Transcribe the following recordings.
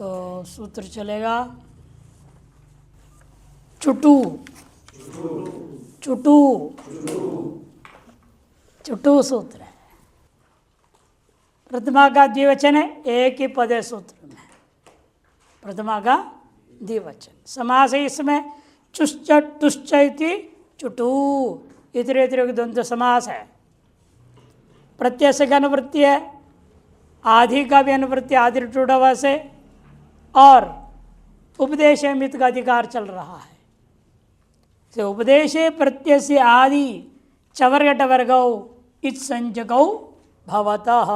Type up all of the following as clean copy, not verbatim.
तो सूत्र चलेगा चुटू चुटू चुटू सूत्र है। प्रथमा का द्विवचन है, एक ही पद है सूत्र में, प्रथमा का द्विवचन। समास है इसमें चुश्च तुश्च इति चुटू, इतरे इतरे द्वंद्व समास है। प्रत्यय से अनुवृत्ति है, आदि का भी अनुवृत्ति आदि टूढ़ से, और उपदेश मित का अधिकार चल रहा है। तो उपदेश प्रत्यय से आदि चवर्गटवर्गौ इत संजगौ भवतः।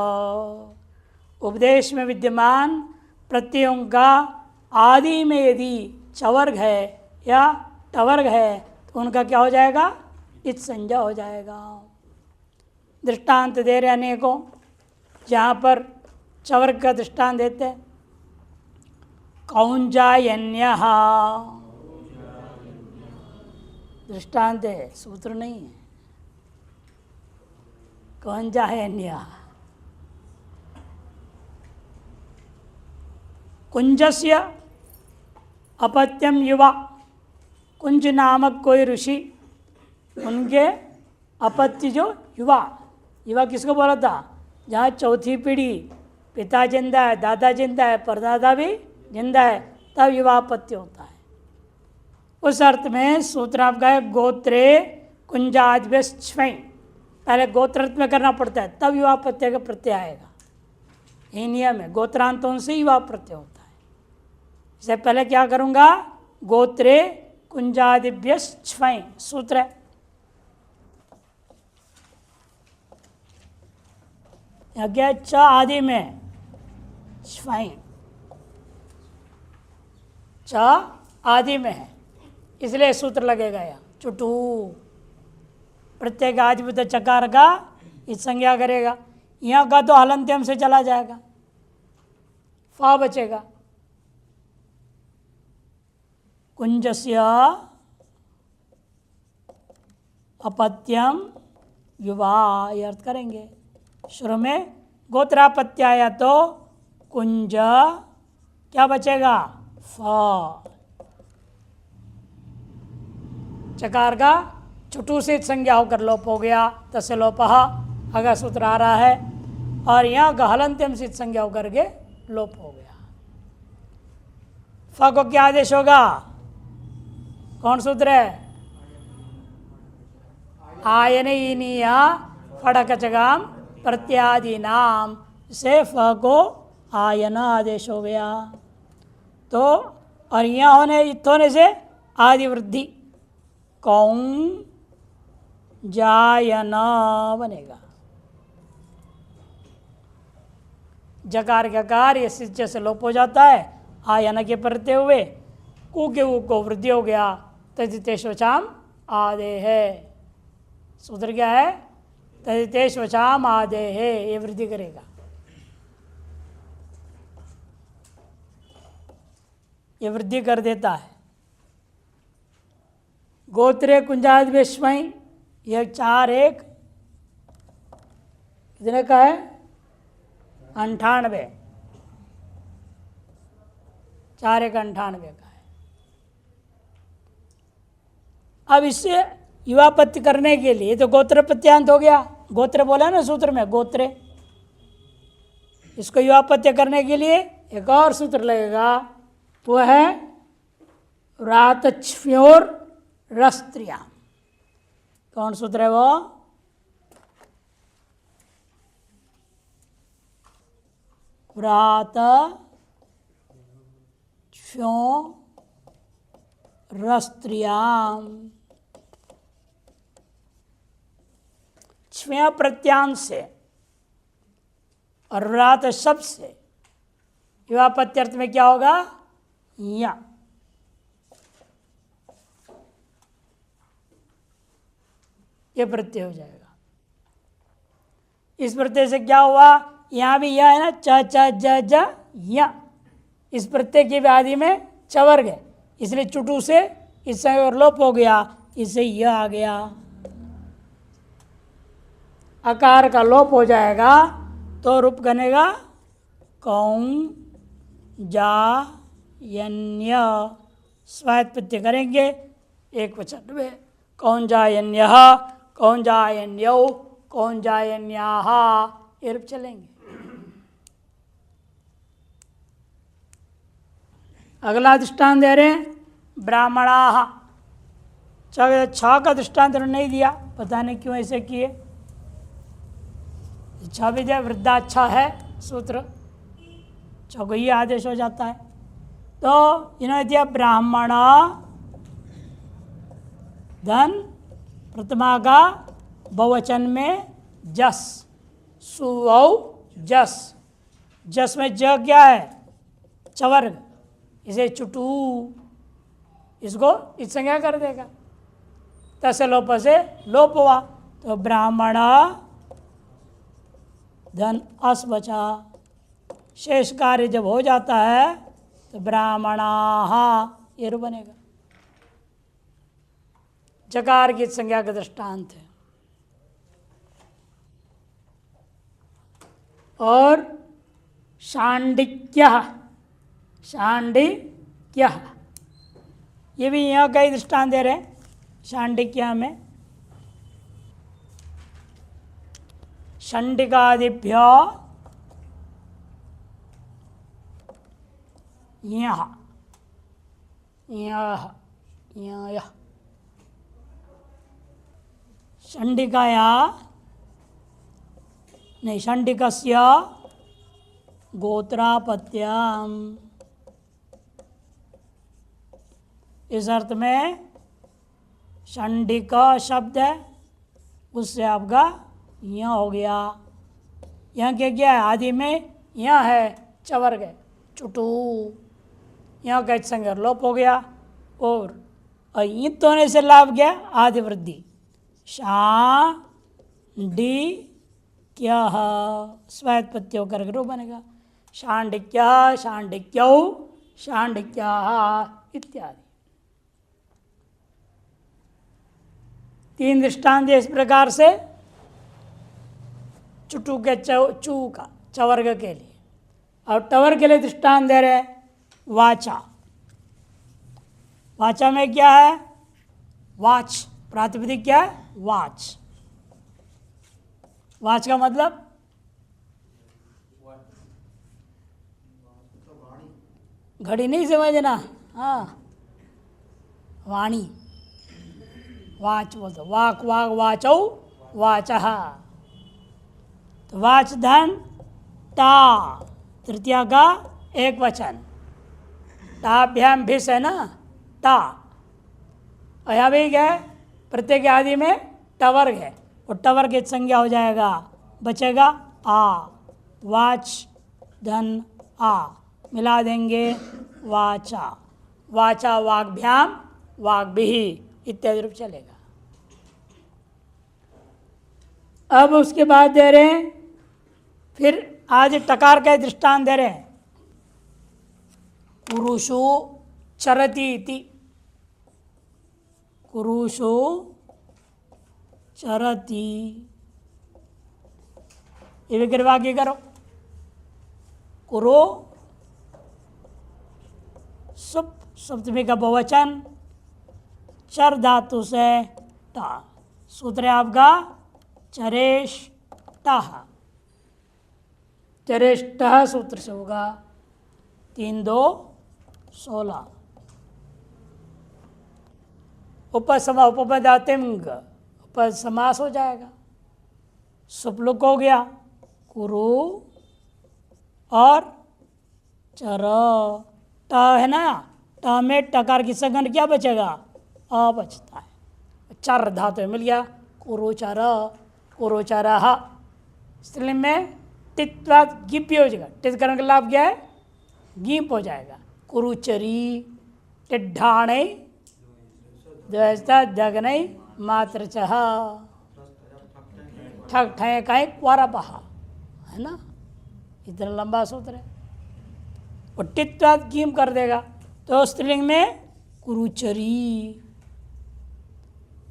उपदेश में विद्यमान प्रत्ययों का आदि में यदि चवर्ग है या टवर्ग है तो उनका क्या हो जाएगा? इत संज्ञा हो जाएगा। दृष्टांत दे रहे अनेकों, जहाँ पर चवर्ग का दृष्टांत देते हैं। कौंजायन्यः दृष्टांत है, सूत्र नहीं है। कौंजायन्यः कुंजस्य अपत्यम युवा, कुंज नामक कोई ऋषि, उनके अपत्य जो युवा, युवा किसको बोला था? जहाँ चौथी पीढ़ी पिता जिंदा है, दादा जिंदा है, परदादा भी जिंदा है, तब युवा अपत्य होता है। उस अर्थ में सूत्र आपका है गोत्रे कुंजाद्यस्वै, पहले गोत्रर्थ में करना पड़ता है तब युवा प्रत्यय का प्रत्यय आएगा। यही नियम है, गोत्रांतों से युवा प्रत्यय होता है। इससे पहले क्या करूँगा? गोत्रे कुंजादिभ्यस्वै सूत्र है। यज्ञ च आदि में स्वयं च आदि में है, इसलिए सूत्र लगेगा यहाँ चुटू। प्रत्येक आदिभूत चकार का इस संज्ञा करेगा। यहाँ का तो हलंत्यम से चला जाएगा, फा बचेगा। कुंजस्य अपत्यम युवा, ये अर्थ करेंगे। शुरू में गोत्रापत्य आया तो कुंज क्या बचेगा? फ। चकार का चुटू से संज्ञा होकर लोप हो गया, तस्य लोपः अगर सूत्र आ रहा है, और यहाँ का हलंत्यम से संज्ञा होकर के लोप हो गया। फ को क्या आदेश होगा? कौन सूत्र है? आयनीय फड़कचगाम प्रत्यादि नाम से फ को आयन आदेश हो गया। तो और यहाँ होने से आदि वृद्धि कौं जायन बनेगा। जकार का कार्य सिज्ज से लोप हो जाता है, आयन के प्रत्यय हुए, कु के ऊ को वृद्धि हो गया, तदितेश्वचाम आदे है। सूत्र क्या है? तदितेश्वचाम आदे है, ये वृद्धि करेगा। ये वृद्धि कर देता है। गोत्रे कुंजादिवेश्वई, यह 4 1 कितने का है? 98, 4 1 98 का है। अब इससे युवापत्ति करने के लिए तो गोत्र प्रत्यांत हो गया, गोत्र बोला ना सूत्र में, गोत्रे। इसको युवापत्य करने के लिए एक और सूत्र लगेगा, वो है व्रातच्फ्योर रस्त्रिया। कौन सूत्र है वो? व्रात क्ष्यो रस्त्रियाम। क्ष्म्य प्रत्यांश से और व्रात शब्द से युवापत्यर्थ में क्या होगा? या ये प्रत्यय हो जाएगा। इस प्रत्यय से क्या हुआ? यहाँ भी यह है ना, च च ज ज या, इस प्रत्यय की भी आदि में चवर्ग है, इसलिए चुटू से इससे और लोप हो गया, इससे यह आ गया। अकार का लोप हो जाएगा तो रूप बनेगा कौं जायन्य स्वायत्त प्रत्यय करेंगे एक वचन में। कौन जायन्य, कौन जायन्यौ, कौन जायन्याः, ये रूप चलेंगे। अगला दृष्टांत दे रहे हैं ब्राह्मणाः। छ का दृष्टांत नहीं दिया, पता नहीं क्यों ऐसे किए। छ भी दिया, वृद्धाच्छा है सूत्र, छ को ही आदेश हो जाता है। तो इन्होंने दिया ब्राह्मण धन प्रथमा का बहुवचन में जस, सुऔ जस। जस में ज क्या है? चवर्ग, इसे चुटू, इसको इस संज्ञा कर देगा। तसे लोप से लोप हुआ, तो ब्राह्मण धन अस बचा। शेष कार्य जब हो जाता है तो ब्राह्मणाः ये रूप बनेगा। जकार की संज्ञा का दृष्टांत है। और शांडिक्यः, शांडिक्यः ये भी यहाँ कई दृष्टांत दे रहे हैं। शांडिक्य में शंडिकादिभ्य यहाँ शंडिकाया नहीं, शंडिकस्य गोत्रापत्याम, इस अर्थ में शंडिका शब्द है, उससे आपका यहाँ हो गया। यहाँ क्या है? आदि में यहाँ है चवर्ग है, चुटू, यहाँ का संज्ञा लोप हो गया। और ईत होने से लाभ गया आदि वृद्धि। शांडी क्या स्वायत्त प्रत्यय होकर रूप बनेगा। शांडिक्य, शांडिक्यौ, शांडिक्याः इत्यादि। तीन दृष्टांत इस प्रकार से चुटू के चू का चवर्ग के लिए। और टवर के लिए दृष्टांत दे रहे वाचा। वाचा में क्या है? वाच, प्रातिपदिक क्या है? वाच। वाच का मतलब घड़ी नहीं समझना, हाँ, वाणी, वाच बोलते, वाक वाक वाचौ वाचः। तो वाच धन टा, तृतीया का एक वचन, टाभ्याम भिस है ना, टा। यहाँ भी क्या है? प्रत्येक आदि में टवर्ग है, और टवर्ग की संज्ञा हो जाएगा, बचेगा आ। वाच धन आ मिला देंगे वाचा। वाचा वाग्भ्याम वाग्भिः इत्यादि रूप चलेगा। अब उसके बाद दे रहे हैं, फिर आज टकार का दृष्टांत दे रहे हैं। कुरुषु चरति इति, कुरुषु चरति, ये भी वाक्य करो। कुरु सुप, सप्तमी का बहुवचन, चर धातु से टा, सूत्र है आपका चरेष्टः। चरेष्टः सूत्र से होगा 3 2 16। उपसमा उपपदातिंग, उपसमास हो जाएगा। सुपलुक हो गया, कुरु और चर। ट है ना, ट में टकार की सघन क्या बचेगा? अ बचता है। चर धातु मिल गया, कुरुचर, कुरुचरः। स्त्रीलिंग में टित्वाद गिप हो जाएगा। टित करने का लाभ क्या है? गीप हो जाएगा। कुरुचरी, टिड्ढाणे द्वैस्ता जगनई मात्र चह, ठग ठय कहीं क्वारपह, है ना, इतना लंबा सूत्र है। और टित्वाद गीम कर देगा, तो स्त्रीलिंग में कुरुचरी,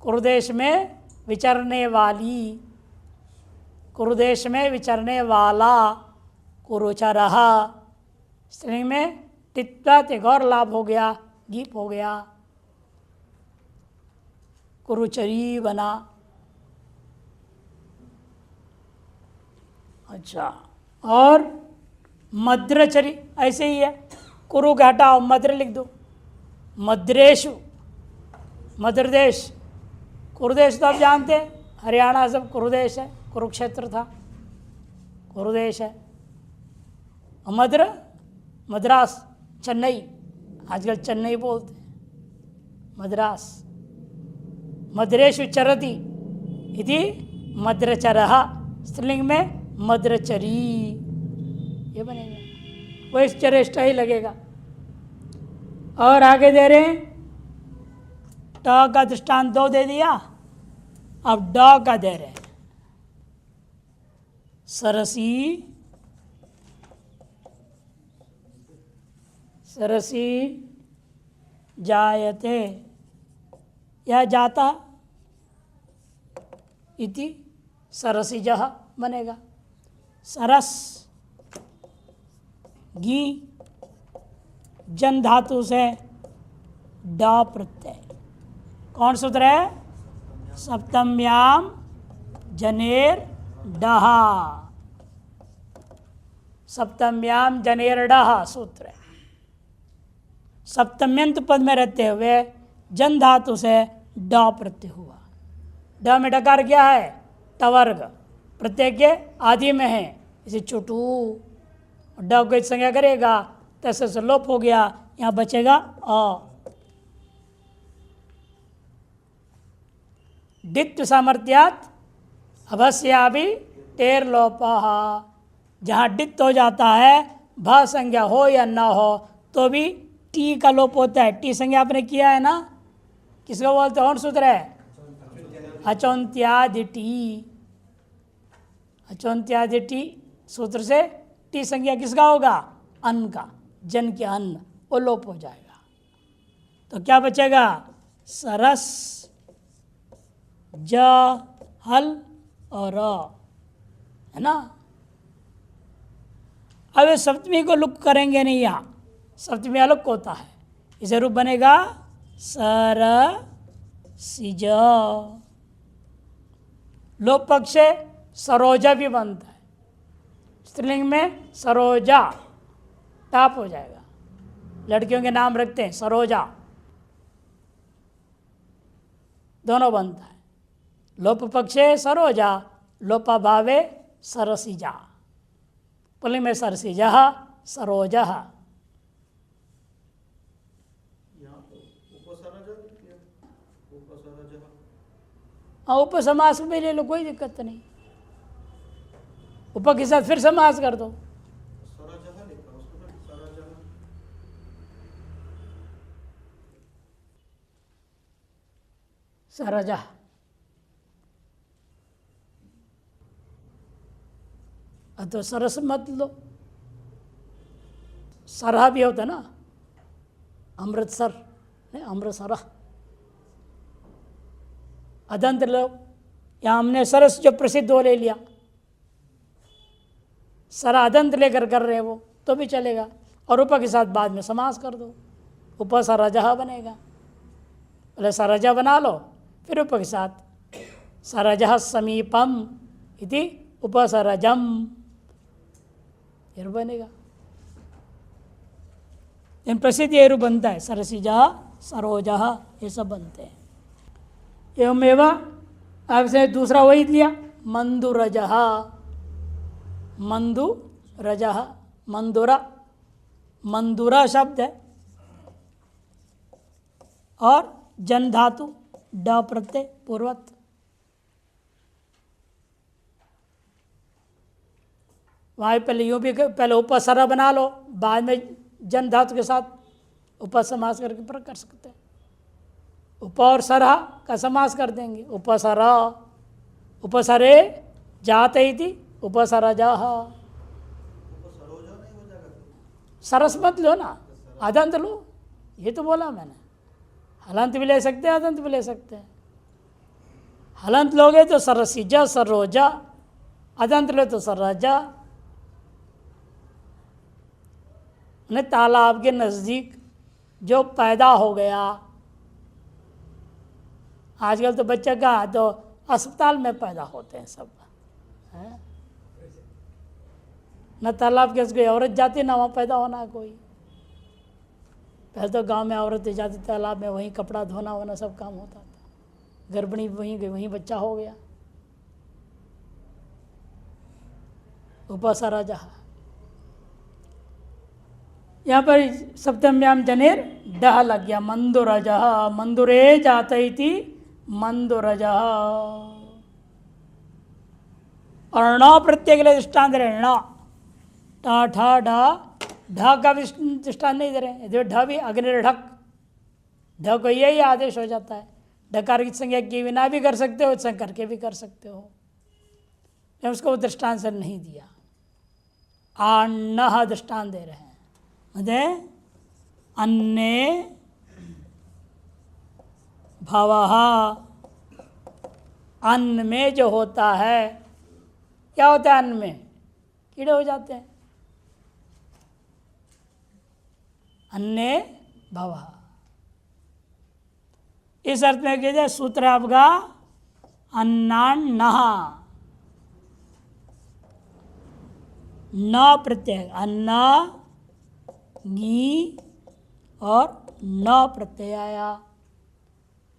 कुरुदेश में विचरने वाली, कुरुदेश में विचरने वाला, कुरुचरः। स्त्रीलिंग में टित्वात एक और लाभ हो गया, गीप हो गया, कुरुचरी बना। अच्छा, और मद्रचरी ऐसे ही है, कुरु का हटाओ मद्र लिख दो। मद्रेशु, मद्रदेश, कुरुदेश तो आप जानते हैं, हरियाणा सब कुरुदेश है, कुरुक्षेत्र था, कुरुदेश है। मद्र, मद्रास, चेन्नई, आजकल चेन्नई बोलते हैं, मद्रास। मद्रेशु चरति इति मद्रचरः, स्त्रीलिंग में मद्रचरी, ये बनेगा, वो इस चरेष्टा ही लगेगा। और आगे दे रहे हैं, ट का दृष्टांत 2 दे दिया, अब ड का दे रहे हैं। सरसी, सरसी जायते या जाता इति सरसिजः बनेगा। सरस, गी, जन धातु से ड प्रत्यय, कौन सूत्र है? सप्तम्याम जनेर डहा, सप्तम्याम जनेर डहा सूत्र है। सप्तम्यंत पद में रहते हुए जन धातु से ड प्रत्यय हुआ। ड में डकार क्या है? टवर्ग, प्रत्यय के आदि में है, इसे चुटू, ड को संज्ञा करेगा, तैसे से लोप हो गया, यहाँ बचेगा अ। डित्व सामर्थ्यात अवश्याभि टेर लोपः, जहाँ डित्त हो जाता है, भ संज्ञा हो या ना हो तो भी टी का लोप होता है। टी संज्ञा आपने किया है ना, किसको बोलते हैं? कौन सूत्र है? अचौंत्यादि टी, अचौंत्यादि टी सूत्र से टी संज्ञा किसका होगा? अन्न का, जन के अन्न, वो लोप हो जाएगा। तो क्या बचेगा? सरस, ज, हल और है ना। अब ये सप्तमी को लुक करेंगे नहीं, यहाँ सप्तमी अलग होता है, इसे रूप बनेगा सर सिज। लोप पक्ष से सरोजा भी बनता है, स्त्रीलिंग में सरोजा, टाप हो जाएगा। लड़कियों के नाम रखते हैं सरोजा, दोनों बनता है। लोप पक्षे सरोजा, लोपा भावे सरसिजा, पुल्लिंग में सरसिजा, सरोजा। हाँ, उपसमास में ले लो, कोई दिक्कत नहीं, उप के साथ फिर समास कर दो। सरजा, तो सरस मत लो, सरहा भी होता ना, अमृतसर नहीं, अमृतसर, अदंत लो। यहाँ हमने सरस जो प्रसिद्ध हो ले लिया, सरा अदंत लेकर कर रहे वो तो भी चलेगा, और उप के साथ बाद में समास कर दो, उपसरजः बनेगा। पहले सरजा बना लो, फिर उप के साथ सरजः समीपम इति उपसरजम, ये बनेगा। इन प्रसिद्ध ये रूप बनता है, सरसिजा, सरोजा, ये सब बनते हैं। एवं एवं आपसे दूसरा वही लिया, मंदुरजः, मंदुरजः, मंदुरा, मंदुरा शब्द है, और जन धातु ड प्रत्यय पूर्वत। वहाँ पहले यूँ भी, पहले उपसरा बना लो, बाद में जन धातु के साथ उपसमास करके प्रयोग कर सकते हैं। उप और सरहा का समास कर देंगे, उपसरा, उपसरे जात इति उपसरजः। सरस मत लो ना, अदंत लो, ये तो बोला मैंने। हलंत भी ले सकते हैं, अदंत भी ले सकते हैं। हलंत लोगे तो सरसिजा, सरोजा, अदंत लो तो सरजा। उन्हें तालाब के नज़दीक जो पैदा हो गया। आजकल तो बच्चे कहाँ, तो अस्पताल में पैदा होते हैं सब है? न तालाब के कोई औरत जाती ना वहाँ पैदा होना कोई। पहले तो गांव में औरतें जाती तालाब में, वहीं कपड़ा धोना होना सब काम होता था। गर्भिणी वहीं गई, वहीं बच्चा हो गया। उपसरा जहा यहाँ पर सप्तम्याम जनेर डह लग गया। मंदुरज, मंदुरे जाते थी मंदुरज। और ण प्रत्यय के लिए दृष्टांत दे रहे ण, टा ठा ढा, ढ का भी दृष्टांत नहीं दे रहे। ढ भी अग्निर्ढक, ढ को यही आदेश हो जाता है। ढकार की संज्ञा के बिना भी कर सकते हो, संग करके भी कर सकते हो। उसको दृष्टांत से नहीं दिया। आन्न दृष्टांत दे रहे हैं। अन्ने भवः, अन्न में जो होता है, क्या होता है अन्न में? कीड़े हो जाते हैं। अन्ने भवः, इस अर्थ में कीजिए सूत्र आपका अन्नान्नः, न प्रत्यय, अन्ना नी और न प्रत्यय आया।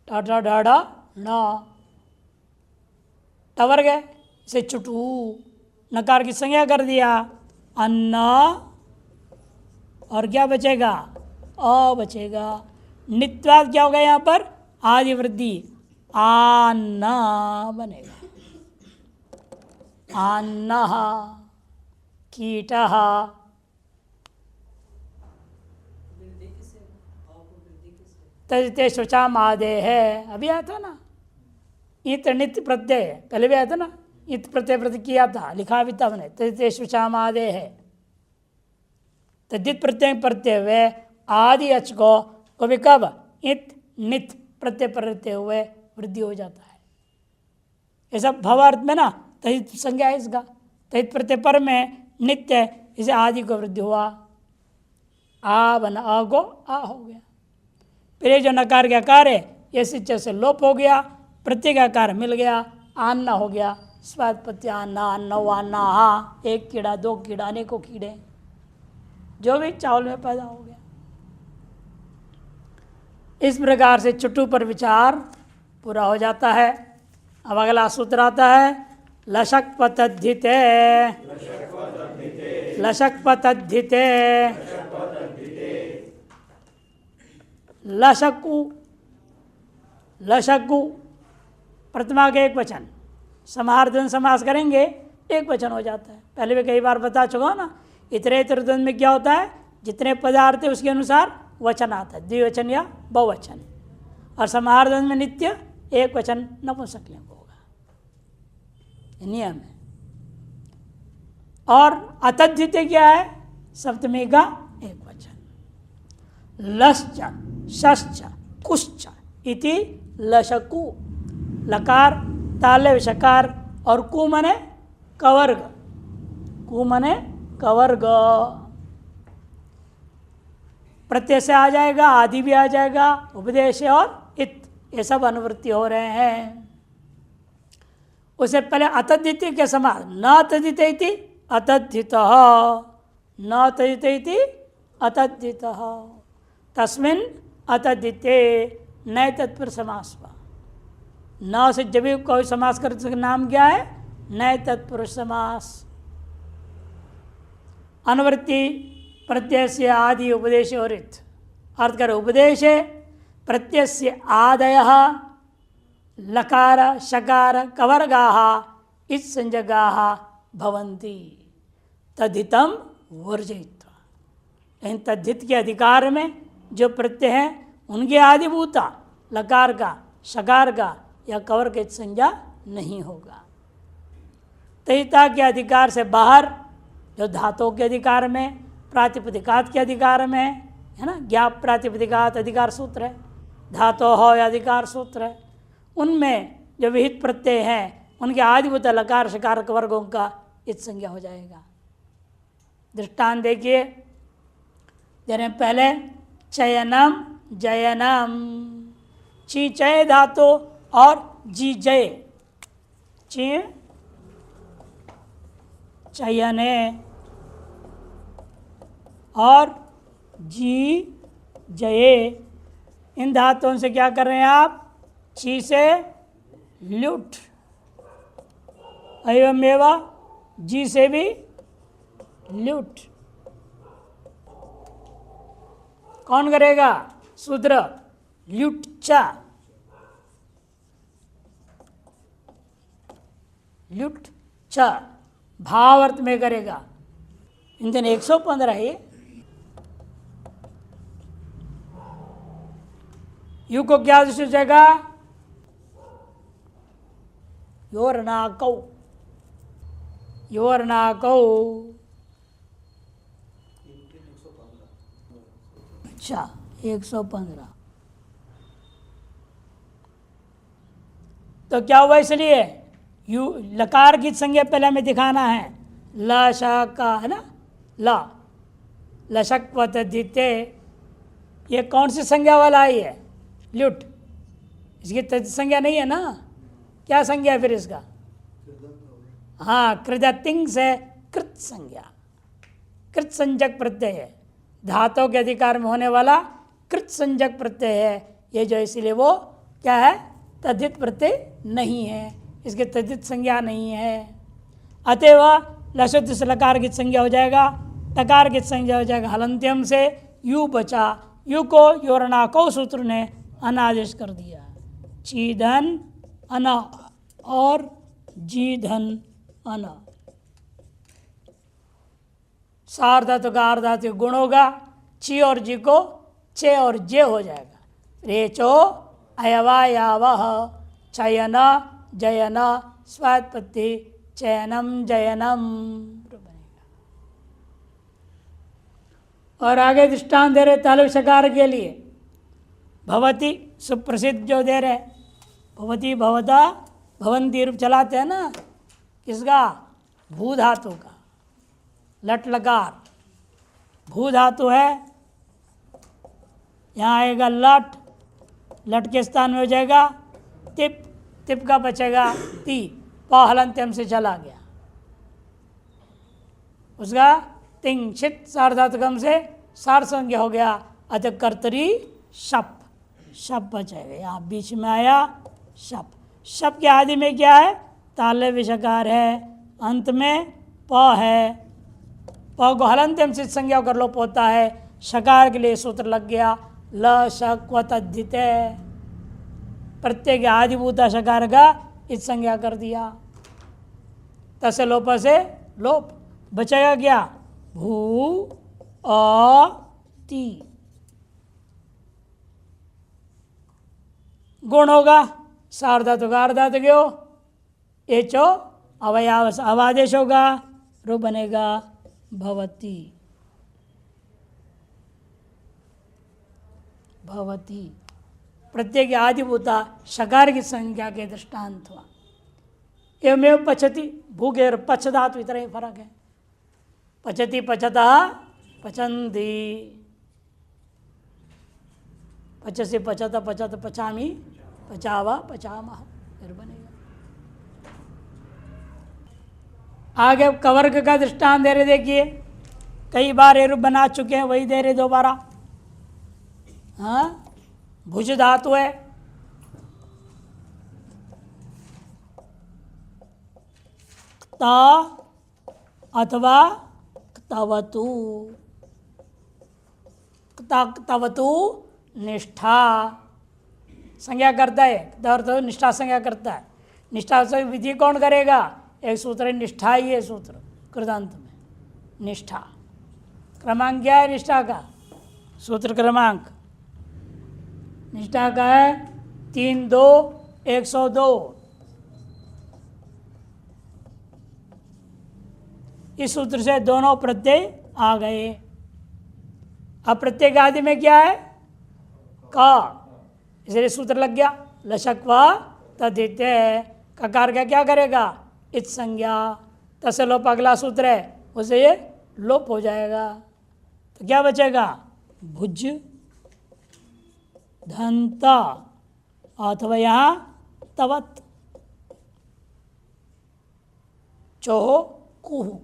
टाटा डाढ़ा न टवर गए, इसे चुटू नकार की संज्ञा कर दिया। अन्ना और क्या बचेगा? अ बचेगा। नित्वाद क्या होगा यहाँ पर? आदि वृद्धि, आन्ना बनेगा। आन्ना कीटः, तजते शुचाम आदे है, अभी आया था ना। इत नित्य प्रत्यय पहले भी आया था ना, इत प्रत्यय प्रति किया था, लिखा भी था हमने। तजते शुचाम आदे है, तद्धित प्रत्यय प्रत्यय हुए आदि अच को भी कब इत नित प्रत्यय प्रत्यय हुए वृद्धि हो जाता है। ये सब भवार्थ में ना तहित संज्ञा है इसका। तहित प्रत्यय पर में नित्य है, इसे आदि को वृद्धि हुआ। आ बना, आ को आ हो गया। फिर ये जो नकार का आकार है ये सिच्च से लोप हो गया, प्रत्यय का आकार मिल गया, आन्ना हो गया। स्वाद प्रत्यय आन्ना, अन्ना आन्ना, हा, एक कीड़ा दो कीड़ा अनेकों कीड़े, जो भी चावल में पैदा हो गया। इस प्रकार से चुट्टू पर विचार पूरा हो जाता है। अब अगला सूत्र आता है लशक पतद्धिते, लशक पतद्धिते, लशकु, लशकु प्रथमा के एक वचन, समाहारद्वंद समास करेंगे एक वचन हो जाता है। पहले भी कई बार बता चुका हूं ना। इतरेतर द्वंद में क्या होता है? जितने पदार्थ है उसके अनुसार वचन आता है, द्विवचन या बहुवचन। और समाहार द्वंद में नित्य एक वचन नपुंसकलिंग होगा, ये नियम है। और अतद्धित क्या है? सप्तमी का एक वचन। लश्च शश्च कुश्च इति लशकु, लकार ताले विषकार और कु मने कवर्ग, कु मने कवर्ग। प्रत्यय से आ जाएगा, आदि भी आ जाएगा, उपदेश और इत, ये सब अनुवृत्ति हो रहे हैं। उससे पहले अतद्धित के समान न तद्धित इति अतद्धितः, न तद्धित इति अतद्धितः, तस्मिन् अतद्धिते नए तत्पुरुष समास हुआ। न से जब भी कोई समास कर सके, नाम क्या है? नए तत्पुरुष समास। अनुवृत्ति प्रत्यय से आदि उपदेश और इत, अर्थ कर उपदेश प्रत्यय से आदय लकार शकार कवर्गाः इत् संज्ञकाः भवन्ति तद्धितम वर्जयित्वा। इन तद्धित के अधिकार में जो प्रत्यय हैं उनके आदिभूता लकार का शकार का या कवर के संज्ञा नहीं होगा। तहिता के अधिकार से बाहर जो धातुओं के अधिकार में, प्रातिपदिकात के अधिकार में है ना, ज्ञाप प्रातिपदिकात अधिकार सूत्र है, धातु हो या अधिकार सूत्र है, उनमें जो विहित प्रत्यय हैं उनके आदिभूत लकार शकार वर्गों का इत संज्ञा हो जाएगा। दृष्टांत देखिए, दे रहे हैं पहले चयनम जयनम, ची चय धातु और जी जय, ची चयने और जी जये, इन धातुओं से क्या कर रहे हैं आप? ची से ल्युट, एवमेवा जी से भी ल्युट। कौन करेगा? शूद्र, ल्युट चा, ल्युट चा भाव अर्थ में करेगा। इन दिन 115 है। यू को क्या सोचेगा? योरनाकौ, योरनाकौ। अच्छा 115 तो क्या हुआ? इसलिए यू लकार की संज्ञा पहले हमें दिखाना है। ल श का है ना, ल लशक पतदिते, ये कौन सी संज्ञा वाला है? ये ल्युट, इसकी तद्धित संज्ञा नहीं है ना। क्या संज्ञा है फिर इसका? हाँ, कृदतिंग से कृत संज्ञा, कृत संजक प्रत्यय है, धातु के अधिकार में होने वाला कृत संजक प्रत्यय है ये, जो इसलिए वो क्या है? तद्धित प्रत्यय नहीं है, इसके तद्धित संज्ञा नहीं है। अतएव लशुद्ध से लकार की संज्ञा हो जाएगा, टकार की संज्ञा हो जाएगा हलंत्यम से। यू बचा, यू को योरनाको सूत्र ने अनादेश कर दिया। चीधन अना और जी धन अना, सार धातु का आर धातु गुण होगा, ची और जी को चे और जे हो जाएगा। रेचो अयवायावह चयन जयन स्वात्पत्ति चयनम जयनम बनेगा। और आगे दृष्टांत दे रहे तालु शकार के लिए। भवती सुप्रसिद्ध जो दे रहे, भवती भवता भवंती रूप चलाते हैं ना, किसका? भू धातु का, लट लकार भू धातु है। यहाँ आएगा लट, लट के स्थान में हो जाएगा तिप, तिप का बचेगा ती, प हलंत्यम से चला गया, उसका तिंग छित सार धातुकम से सार संज्ञा हो गया। अतः कर्तरी शप, शप बचेगा। यहाँ बीच में आया शप, शप के आदि में क्या है? ताले विषकार है, अंत में प है, प को हलंत्यम से संज्ञा कर लोप होता है। शकार के लिए सूत्र लग गया ल शक व तद्धिते, प्रत्येक आदिभूता शकार का इस संज्ञा कर दिया, तसे लोप से लोप बचेगा क्या? भू अ ती, गुण होगा सार्धातु का अर्धातु क्यों? एचो अवयाव अवादेश होगा, रो बनेगा भवती, भवती प्रत्येक आदिभूता शकार की संज्ञा के दृष्टांत हुआ। एवमेव पचति, भूगे और पच धातु इतना ही फर्क है। पचति पचता पचंदी, पचसी पचत पचत पचामी पचावा पचामह, फिर बनेगा। आगे कवर्ग का दृष्टांत दे रहे, देखिए कई बार ये रूप बना चुके हैं, वही दे रहे दोबारा। हाँ, भुज धातु है, ता अथवा तवतु, तवतु निष्ठा संज्ञा करता है, तो निष्ठा संज्ञा करता है। निष्ठा से विधि कौन करेगा? एक सूत्र निष्ठा ही है, सूत्र कृदांत में निष्ठा। क्रमांक क्या है निष्ठा का? सूत्र क्रमांक निष्ठा का है 3-2-102। इस सूत्र से दोनों प्रत्यय आ गए। अब प्रत्यय आदि में क्या है? का, इसलिए सूत्र लग गया लशक्वा तद्धिते। ककार का क्या करेगा? इत संज्ञा, तसे लोप अगला सूत्र है, उसे ये लोप हो जाएगा। तो क्या बचेगा? भुज धंता अथवा यहाँ तवत चोह कुहू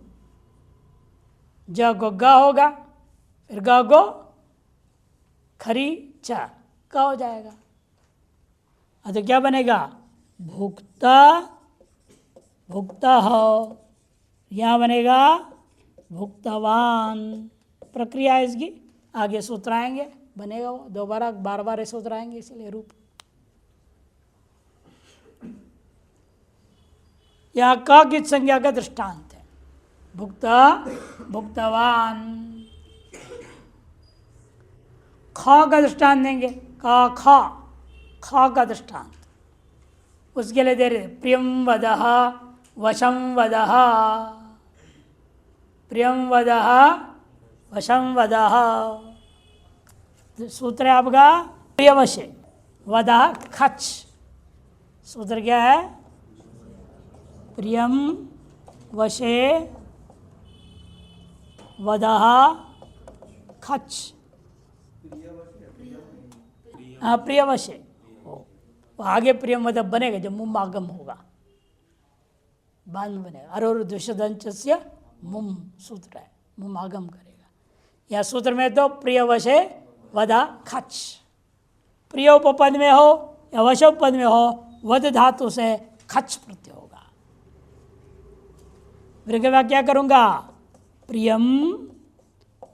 ज गा होगा फिर ग गो खरी चा का हो जाएगा। तो क्या बनेगा भुक्ता भुक्ता हो, यहाँ बनेगा भुक्तवान। प्रक्रिया है इसकी, आगे सूत्र आएंगे बनेगा वो, दोबारा बार बार सूत्र आएंगे इसलिए रूप। यहाँ क की संज्ञा का दृष्टांत है, भुक्ता भुक्तवान। ख का दृष्टांत देंगे, का खा खा का दृष्टांत उसके लिए दे रहे प्रियम वदः वशं वदः, प्रियम वदः वशं वदः। सूत्र है आपका प्रियवशे वदः खच। सूत्र क्या है प्रियम वशे वदः खच। हाँ प्रियवशे वो आगे प्रियम वद बनेगा जब मुम आगम होगा, बाद में बनेगा। अरोर द्विषदंच से मुम सूत्र है, मुम आगम करेगा। या सूत्र में तो प्रियवशे वदा खच, प्रिय उपपद में हो या वश उपपद में हो वद धातु से खच प्रत्यय होगा। फिर के बाद क्या करूँगा प्रियम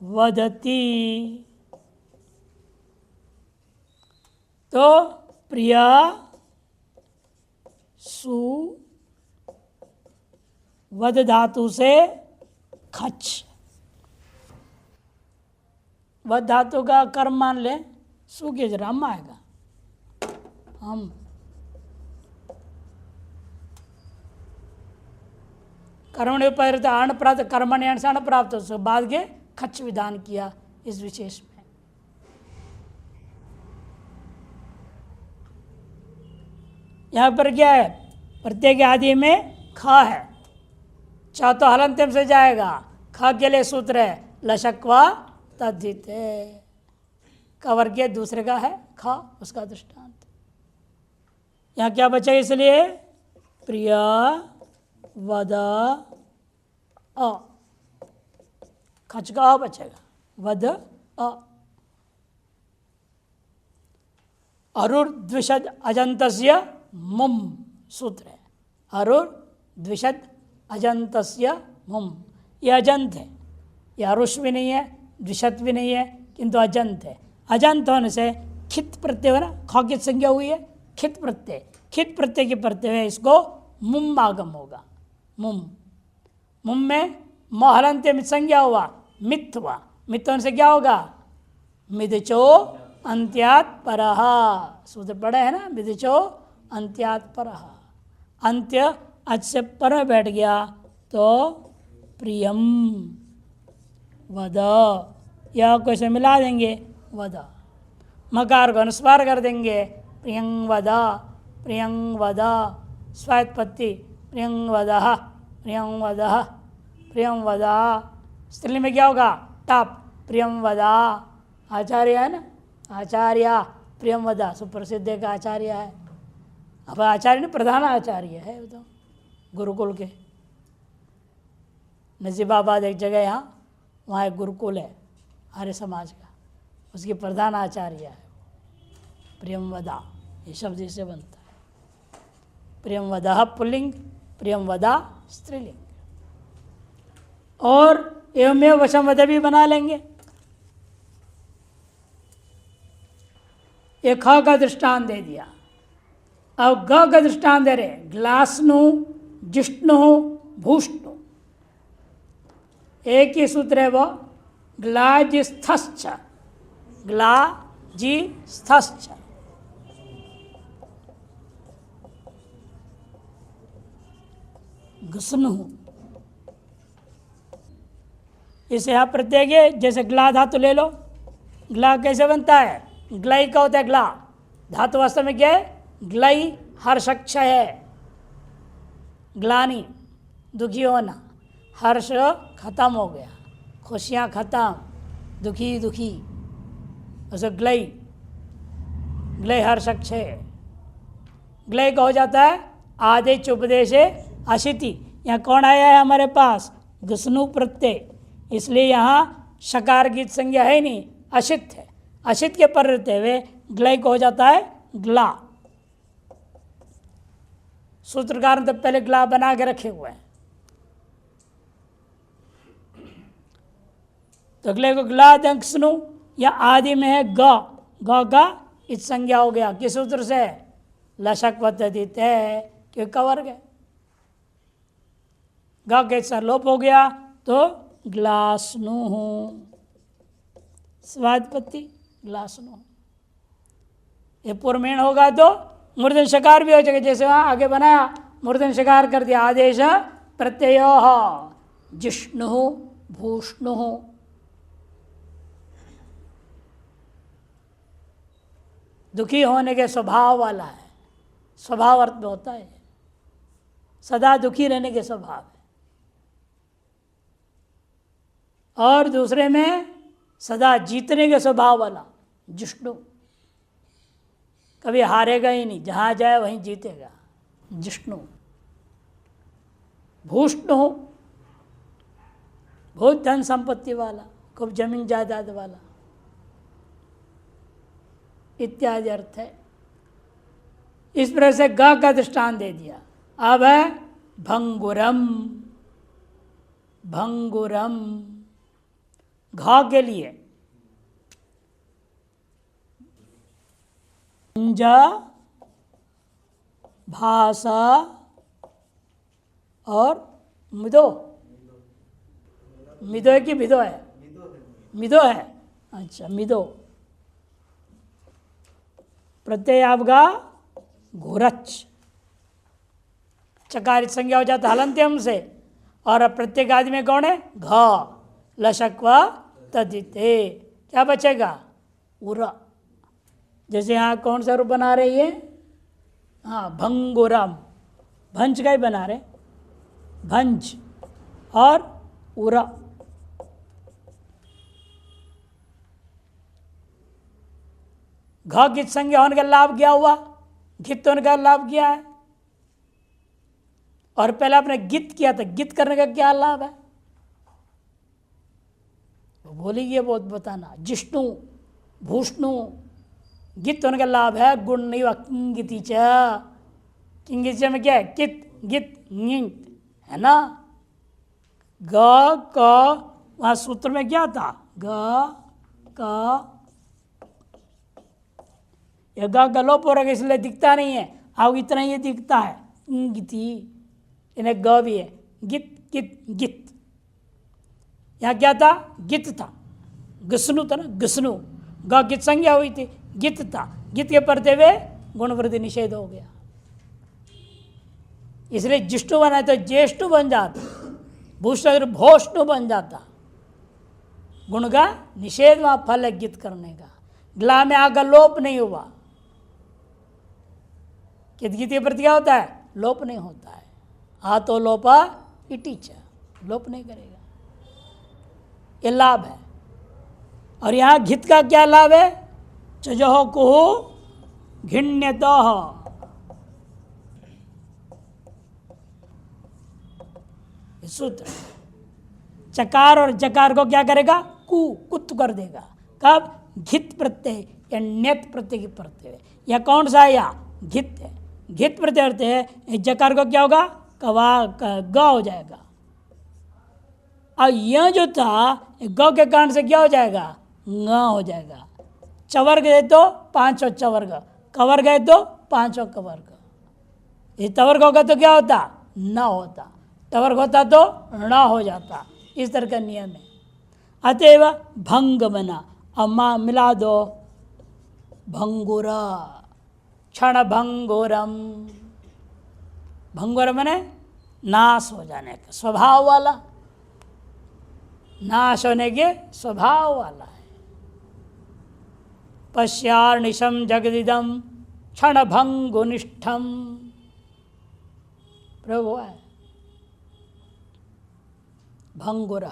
वदती, तो प्रिया सु वद धातु से खच, वद धातु का कर्म मान ले, सु के जरा हम आएगा हम। कर्मणि पर अण प्राप्त कर्मण्य से अण प्राप्त उसके बाद के खच विधान किया इस विशेष में। यहाँ पर क्या है प्रत्येक आदि में ख है, च तो हलंत्यम से जाएगा, ख के लिए सूत्र है लशक्वा तद्धित, का वर्ग दूसरे का है ख, उसका दृष्टांत। यहाँ क्या बचा इसलिए प्रिय वद अ, खच का अ बचेगा वद अ। अरुर द्विषद अजंतस्य मुम सूत्र है, अरुर द्विषद अजंतस्य मुम। यह अजंत है, यह अरुष भी नहीं है द्विषद भी नहीं है किंतु अजंत है। अजंत होने से खित प्रत्यय है ना, ख की संज्ञा हुई है खित प्रत्यय, खित प्रत्यय के प्रत्यय है इसको मुम आगम होगा। मुम मुम में महलंत्य में संज्ञा हुआ मिथ हुआ, मिथ होने से क्या होगा मिदचो अंत्यात परः, सूत्र पढ़े है ना मिदचो अंत्यात परः। अंत्य अच से पर बैठ गया तो प्रियम वद, यह कोई से मिला देंगे वद, मकार को अनुस्वार कर देंगे प्रियं वद, प्रियं वद स्वात्पत्ति प्रियं वदः, प्रियं वदः, प्रियं वदा। स्त्रीलिंग में क्या होगा टाप प्रियं वदा, आचार्य है ना आचार्य प्रियं वदा, सुप्रसिद्ध का आचार्य है। अब आचार्य ने प्रधान आचार्य है तो गुरुकुल के, नजीबाबाद एक जगह यहाँ, वहाँ एक गुरुकुल है आर्य समाज का, उसकी प्रधान आचार्य है प्रियं वदा, ये शब्द इससे बनता है। प्रियं वदा पुल्लिंग, प्रियं वदा स्त्रीलिंग। और एवं वशम वद भी बना लेंगे। एक ख का दृष्टांत दे दिया, अब ग का दृष्टांत दे रहे ग्लासनु जिष्णु भूष्णु। एक ही सूत्र है वो ग्लाजिस्थश्च, ग्लाजिस्थश्च। घुसनु, इसे यहाँ प्रत्येक है, जैसे ग्ला धातु ले लो, ग्ला कैसे बनता है ग्लई का होता है ग्ला, धातु वास्तव में क्या है ग्लई हर्षक्ष है, ग्लानी दुखी होना, हर्ष खत्म हो गया, खुशियाँ खत्म, दुखी दुखी, ऐसे ग्लय, ग्लय हर्षक छे, ग्लय का हो जाता है आदेश उपदेशे अशिति। यहाँ कौन आया है हमारे पास? घुसनु प्रत्यय, इसलिए यहाँ शकार गीत संज्ञा है नहीं, अशित है। अशित के पर रहते हुए ग्लय को हो जाता है ग्ला। सूत्रकार ने तो पहले ग्ला बना के रखे हुए हैं, तो अगले को ग्ला दंक्सनु, या आदि में है ग, ग का इत संज्ञा हो गया। किस सूत्र से? लशक वदित है, क्यों कवर गए, ग के सर लोप हो गया तो ग्लासनु स्वादपत्ति ग्लासनु। ये पूर्वमेण होगा तो मूर्धन शकार भी हो जाएगा, जैसे वहां आगे बनाया मूर्धन शकार कर दिया। आदेश प्रत्यय जिष्णु भूष्णु, दुखी होने के स्वभाव वाला है, स्वभाव अर्थ में होता है, सदा दुखी रहने के स्वभाव है। और दूसरे में सदा जीतने के स्वभाव वाला जिष्णु, कभी हारेगा ही नहीं, जहाँ जाए वहीं जीतेगा, जिष्णु। भूष्णु, बहुत धन संपत्ति वाला, खूब जमीन जायदाद वाला इत्यादि अर्थ है। इस प्रकार से ग का दृष्टांत दे दिया। अब है भंगुरम, भंगुरम घ के लिए भाषा और मिदो, मिदो है कि भिदो है? मिदो है। अच्छा, मिदो प्रत्यय आपका घोरच, चकारित संज्ञा हो जाता हलंत्यम से, और प्रत्येक आदि में कौन है? घ, लशक्वा तदिते, क्या बचेगा? उरा। जैसे यहाँ कौन सा रूप बना रही है? हाँ, भंगुरम, भंज का ही बना रहे, भंज और उरा। घ गित संज्ञा होने का लाभ क्या हुआ? घित होने का लाभ क्या है? और पहले आपने गित किया था, गित करने का क्या लाभ है? बोलिए, बहुत बताना। जिष्णु भूष्णु, गित होने का लाभ है गुण नहीं हुआ। किंगिति च, किंगिति में क्या है? कित गित गिंत है ना। ग क, वहां सूत्र में क्या था? ग क, यह ग का लोप हो रहा है इसलिए दिखता नहीं है, अब इतना ही दिखता है। गिति, इन्हें ग भी है, गित गित गित। यहाँ क्या था? गित था, गस्नु था ना, गस्नु। ग गित संज्ञा हुई थी, गित था, गित के पढ़ते हुए गुणवृद्धि निषेध हो गया, इसलिए जिष्णु बना तो ज्येष्ठु बन जाता, भूष्ण भोष्णु बन जाता। गुण का निषेध वहां फल है गित करने का। ग्ला में आगा लोप नहीं हुआ, कित गित के प्रति क्या होता है? लोप नहीं होता है। आ तो लोपा इटिच, लोप नहीं करेगा, ये लाभ है। और यहाँ घित का क्या लाभ है? चजो कुहु घिण्यत, सूत्र। चकार और जकार को क्या करेगा? कुत कर देगा। कब? घित प्रत्यय या न्यत प्रत्यय की प्रत्यय। या कौन सा है? या घित है, घित प्रत्यय अर्थ है। जकार को क्या होगा? कवा ग हो जाएगा। और यह जो था ग के कारण से क्या हो जाएगा? ङ हो जाएगा। चवर्ग है तो पांचों चवर्ग, कवर्ग है तो पांचों कवर्ग। ये तवर्ग होगा तो क्या होता? न होता, तवर्ग होता तो न हो जाता। इस तरह का नियम है। अतएव भंग बना, अम्मा मिला दो, भंगुरा, क्षण भंगुरम। भंगुर मने नाश हो जाने का स्वभाव वाला, नाश होने के स्वभाव वाला है। पश्यार्निशम जगदिदम क्षण भंगुनिष्ठम, प्रभु है भंगुर।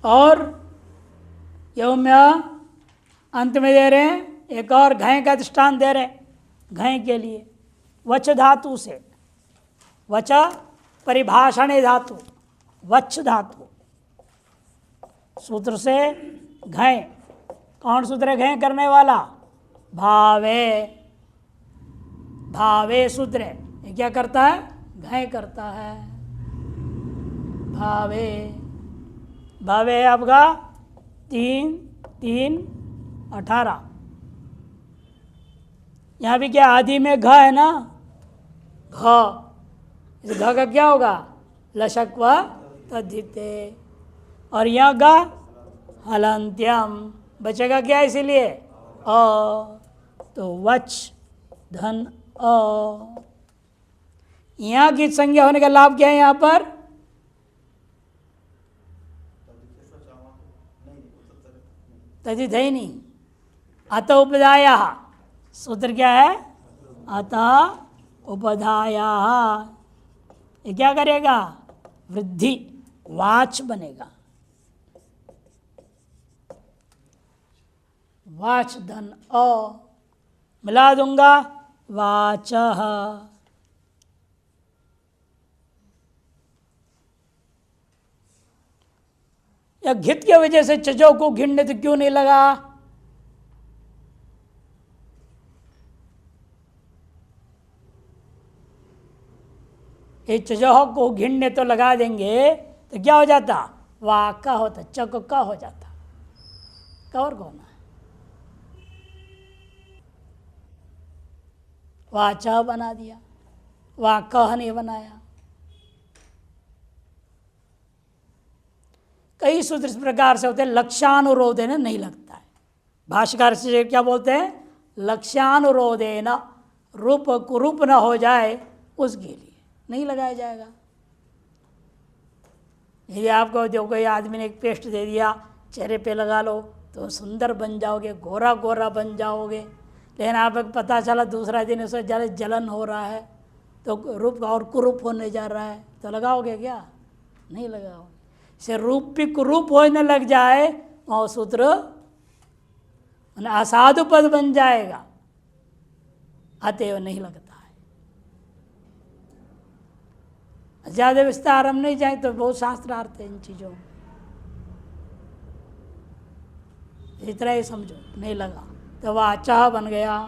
और यौम्य अंत में दे रहे हैं एक और घय का दृष्टांत दे रहे हैं। घय के लिए वच धातु से, वच परिभाषण धातु, वच धातु सूत्र से घय। कौन सूत्र है घय करने वाला? भावे। भावे सूत्र है, ये क्या करता है? घय करता है। भावे, भावे है आपका 3 3 18। यहाँ भी क्या आदि में घ है ना, घ। इस घ का क्या होगा? लशक व तद्धिते। और यहाँ गा हलंत्यम, बचेगा क्या इसीलिए? अ। तो वच धन अ। यहाँ की संज्ञा होने का लाभ क्या है? यहाँ पर तदित है ही नहीं। अतः उपधाया, सूत्र क्या है? अतः उपधाया। ये क्या करेगा? वृद्धि, वाच बनेगा। वाच धन अ, मिला दूंगा वाचः। या घित की वजह से चजो को घिन्ने तो क्यों नहीं लगा? ये चजोह को घिन्ने तो लगा देंगे तो क्या हो जाता? वाका होता, चक का हो जाता। कौर कौन है? वाचा बना दिया, वाकह नहीं बनाया। कई सूत्र इस प्रकार से होते हैं, लक्ष्यानुरोधेन नहीं लगता है। भाष्यकार से क्या बोलते हैं? लक्ष्यानुरोधेन, रूप कुरूप न हो जाए उसके लिए नहीं लगाया जाएगा। यदि आपको जो कोई आदमी ने एक पेस्ट दे दिया, चेहरे पे लगा लो तो सुंदर बन जाओगे, गोरा गोरा बन जाओगे, लेकिन आपको पता चला दूसरा दिन उसे जलन हो रहा है तो रूप और कुरूप होने जा रहा है, तो लगाओगे क्या? नहीं लगाओगे। से रूप भी कुरूप होने लग जाए वहाँ सूत्र असाधु पद बन जाएगा, अतएव नहीं लगता है। ज़्यादा विस्तार हम नहीं जाए तो बहुत शास्त्रार्थ है इन चीज़ों में, इतना ही समझो। नहीं लगा तो वाचा बन गया।